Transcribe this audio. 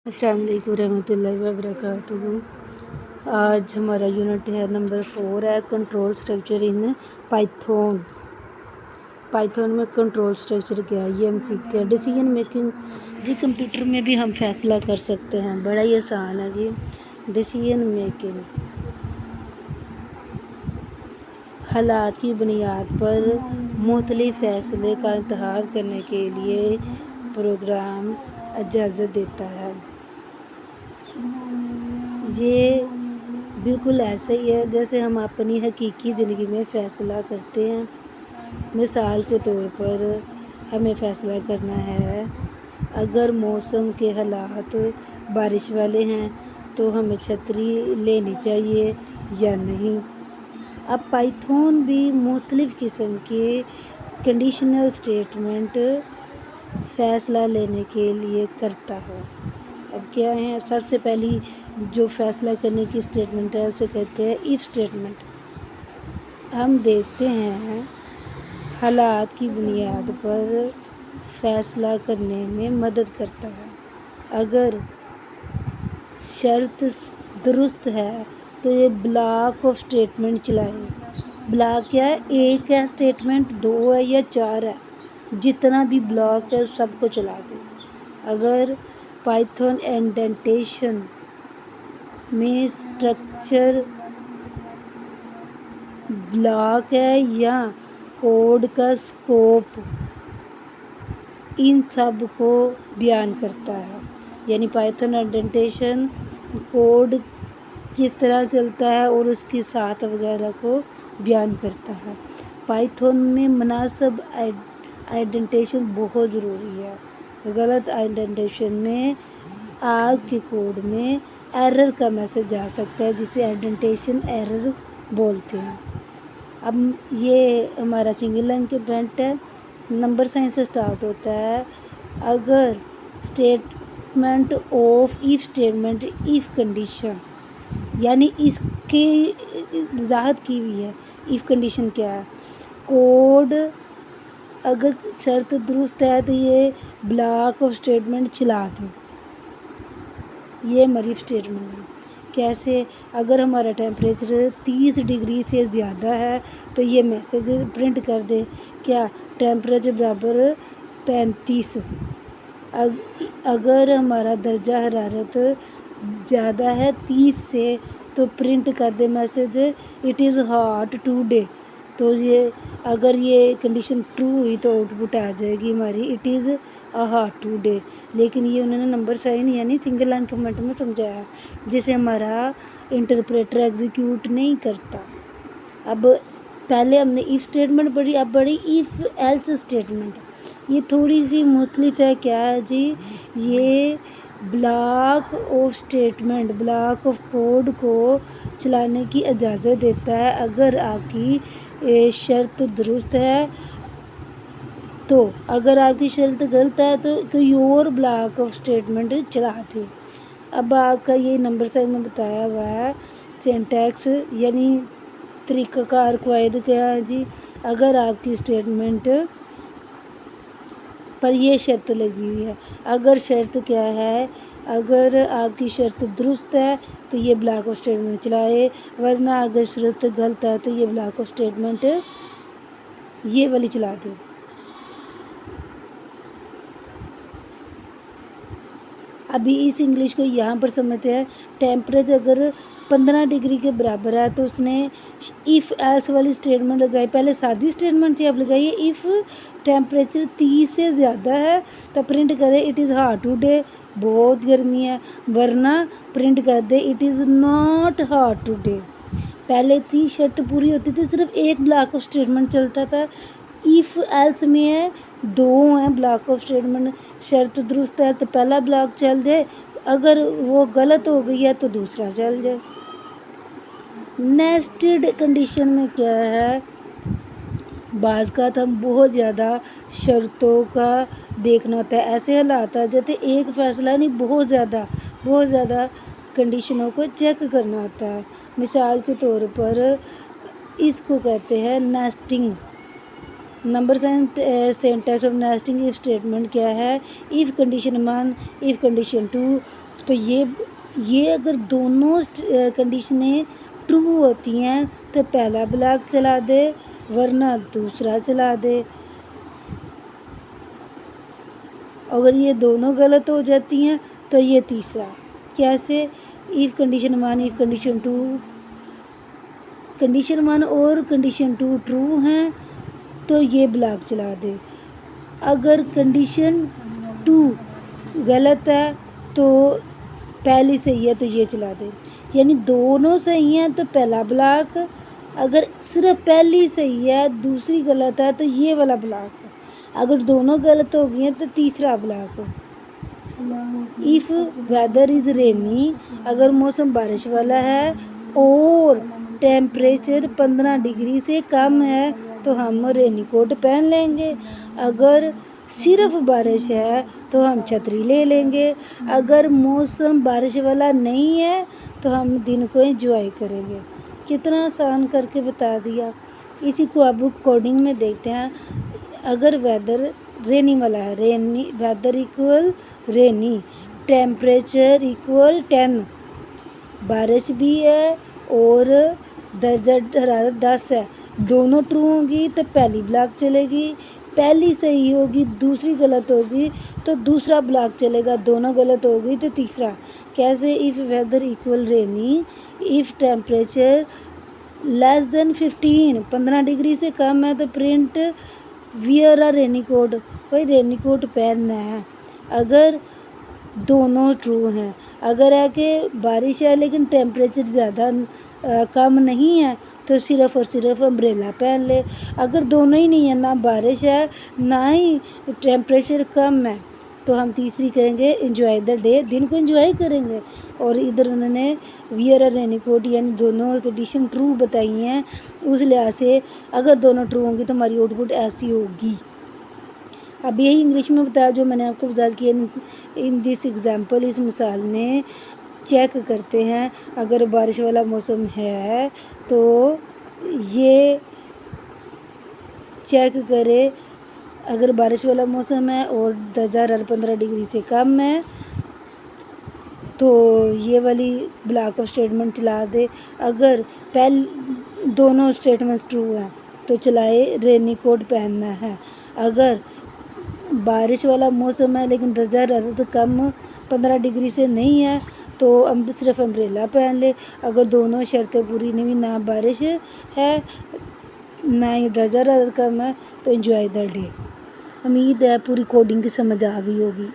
अस्सलाम वालेकुम रहमतुल्लाहि व बरकातुहू। आज हमारा यूनिट है नंबर 4 है control structure in Python. Python में कंट्रोल स्ट्रक्चर क्या है ये हम सीखते हैं। डिसीजन मेकिंग जी, कंप्यूटर में भी हम फैसला कर सकते हैं, बड़ा ही आसान है जी। डिसीजन मेकिंग हालात की बुनियाद पर मुख्तलिफ फैसले का इंतखाब करने के लिए प्रोग्राम इजाज़त देता है। ये बिल्कुल ऐसे ही है जैसे हम अपनी हकीकी ज़िंदगी में फ़ैसला करते हैं। मिसाल के तौर पर हमें फ़ैसला करना है, अगर मौसम के हालात बारिश वाले हैं तो हमें छतरी लेनी चाहिए या नहीं। अब पाइथन भी मुख्तलिफ़ किस्म के कंडीशनल स्टेटमेंट फ़ैसला लेने के लिए करता है। अब क्या है, सबसे पहली जो फ़ैसला करने की स्टेटमेंट है उसे कहते हैं इफ़ स्टेटमेंट। हम देखते हैं हालात की बुनियाद पर फ़ैसला करने में मदद करता है। अगर शर्त दुरुस्त है तो ये ब्लॉक ऑफ स्टेटमेंट चलाए। ब्लॉक क्या है, एक है स्टेटमेंट, दो है या चार है, जितना भी ब्लॉक है सबको चला दे। अगर पाइथन इंडेंटेशन में स्ट्रक्चर ब्लॉक है या कोड का स्कोप इन सब को बयान करता है। यानी पाइथन इंडेंटेशन कोड किस तरह चलता है और उसकी साथ वगैरह को बयान करता है। पाइथन में मुनासिब इंडेंटेशन बहुत ज़रूरी है। गलत इंडेंटेशन में आपके कोड में एरर का मैसेज आ सकता है, जिसे इंडेंटेशन एरर बोलते हैं। अब ये हमारा सिंगल लाइन के प्रिंट है, नंबर साइन से स्टार्ट होता है। अगर statement of if statement if condition, यानी इसकी वजाहत की हुई है। इफ़ कंडीशन क्या है, कोड अगर शर्त दुरुस्त है तो ये ब्लॉक ऑफ स्टेटमेंट चला दे। ये हमारी स्टेटमेंट है। कैसे, अगर हमारा टेम्परेचर 30 डिग्री से ज़्यादा है तो ये मैसेज प्रिंट कर दे, क्या, टेम्परेचर बराबर 35। अगर हमारा दर्जा हरारत ज़्यादा है 30 से तो प्रिंट कर दे message it is hot today. तो ये अगर ये कंडीशन ट्रू हुई तो आउटपुट आ जाएगी हमारी it is a hot today. लेकिन ये उन्होंने नंबर साइन यानी सिंगल लाइन कमेंट में समझाया, जिसे हमारा इंटरप्रेटर एग्जीक्यूट नहीं करता। अब पहले हमने इफ़ स्टेटमेंट पढ़ी, अब पढ़ी इफ़ एल्स स्टेटमेंट। ये थोड़ी सी मुख्तलिफ है। क्या है जी, ये block of statement, block of code को चलाने की इजाज़त देता है अगर आपकी शर्त दुरुस्त है तो। अगर आपकी शर्त गलत है तो कोई और ब्लॉक ऑफ स्टेटमेंट चला दे। अब आपका ये नंबर साइन में बताया हुआ है सिंटैक्स, यानी तरीक़ाकार क़वाइद क्या है जी। अगर आपकी स्टेटमेंट पर ये शर्त लगी हुई है, अगर शर्त क्या है, अगर आपकी शर्त दुरुस्त है तो ये ब्लॉक ऑफ स्टेटमेंट चलाए, वरना अगर शर्त गलत है तो ये ब्लॉक ऑफ स्टेटमेंट ये वाली चला दे। अभी इस इंग्लिश को यहाँ पर समझते हैं। टेम्परेचर अगर 15 डिग्री के बराबर है तो उसने इफ़ एल्स वाली स्टेटमेंट लगाई। पहले सादी स्टेटमेंट थी, अब लगाइए इफ़ टेम्परेचर 30 से ज़्यादा है तो प्रिंट करे इट इज़ हॉट टुडे, बहुत गर्मी है, वरना प्रिंट कर दे it is not hot today. पहले थी शर्त पूरी होती थी, सिर्फ एक ब्लॉक ऑफ स्टेटमेंट चलता था। इफ़ एल्स में है दो हैं ब्लॉक ऑफ स्टेटमेंट। शर्त दुरुस्त है तो पहला ब्लॉक चल जाए, अगर वो गलत हो गई है तो दूसरा चल जाए। नेस्टेड कंडीशन में क्या है, बाज़ का हम बहुत ज़्यादा शर्तों का देखना होता है। ऐसे हालात आ जाते एक फ़ैसला नहीं, बहुत ज़्यादा कंडीशनों को चेक करना होता है। मिसाल के तौर पर इसको कहते हैं nesting. Number sign syntax of nesting if statement क्या है, इफ़ कंडीशन 1, इफ़ कंडीशन 2 تو یہ اگر دونوں کنڈیشنیں ٹرو ہوتی ہیں تو پہلا بلاک چلا دے ورنہ دوسرا چلا دے. اگر یہ دونوں غلط ہو جاتی ہیں تو یہ تیسرا. کیسے؟ F condition 1 F condition 2 condition 1 اور کنڈیشن 2 ٹرو ہیں تو یہ بلاک چلا دے. اگر کنڈیشن 2 غلط ہے تو پہلی صحیح ہے تو یہ چلا دے. یعنی دونوں صحیح ہیں تو پہلا بلاک، اگر صرف پہلی صحیح ہے دوسری غلط ہے تو یہ والا بلاک ہے، اگر دونوں غلط ہو گئی ہیں تو تیسرا block. If weather is rainy, اگر موسم بارش والا ہے اور ٹیمپریچر 15 ڈگری سے کم ہے تو ہم رینی کوٹ پہن لیں گے. اگر صرف بارش ہے تو ہم چھتری لے لیں گے. اگر موسم بارش والا نہیں ہے تو ہم دن کو انجوائے کریں گے. کتنا آسان کر کے بتا دیا. اسی کو اب کوڈنگ میں دیکھتے ہیں. اگر ویدر رینی والا ہے، rainy weather equal rainy, temperature equal 10، بارش بھی ہے اور درجہ حرارت 10 ہے، دونوں ٹرو ہوں گی تو پہلی بلاک چلے گی. پہلی صحیح ہوگی دوسری غلط ہوگی تو دوسرا بلاک چلے گا. دونوں غلط ہوگی تو تیسرا. کیسے؟ If weather equal rainy, if temperature less than 15 degree سے کم ہے تو print wear a rainy coat, بھائی رینی کوٹ پہننا ہے. اگر دونوں ٹرو ہیں، اگر ہے کہ بارش ہے لیکن ٹیمپریچر زیادہ کم نہیں ہے تو صرف اور صرف امبریلا پہن لے. اگر دونوں ہی نہیں ہیں، نہ بارش ہے نہ ہی ٹیمپریچر کم ہے تو ہم تیسری کہیں گے انجوائے دا ڈے، دن کو انجوائے کریں گے. اور ادھر انہوں نے ویئر اے رینی کوٹ یعنی دونوں کنڈیشن ٹرو بتائی ہیں. اس لحاظ سے اگر دونوں ٹرو ہوں گی تو ہماری آؤٹ پٹ ایسی ہوگی. اب یہی انگلش میں بتایا جو میں نے آپ کو وضاحت کی ان دس ایگزامپل. اس مثال میں چیک کرتے ہیں اگر بارش والا موسم ہے تو یہ چیک کرے، اگر بارش والا موسم ہے اور درجہ حرارت 15 ڈگری سے کم ہے تو یہ والی بلاک آف اسٹیٹمنٹ چلا دے. اگر دونوں اسٹیٹمنٹ ٹرو ہیں تو چلائے رینی کوٹ پہننا ہے. اگر بارش والا موسم ہے لیکن درجہ حرارت کم 15 ڈگری سے نہیں ہے تو صرف امبریلا پہن لے. اگر دونوں شرطیں پوری نہیں ہوئی، نہ بارش ہے نہ ہی درجہ حرارت کم ہے تو انجوائے دا ڈے. امید ہے پوری کوڈنگ کی سمجھ آ گئی ہوگی.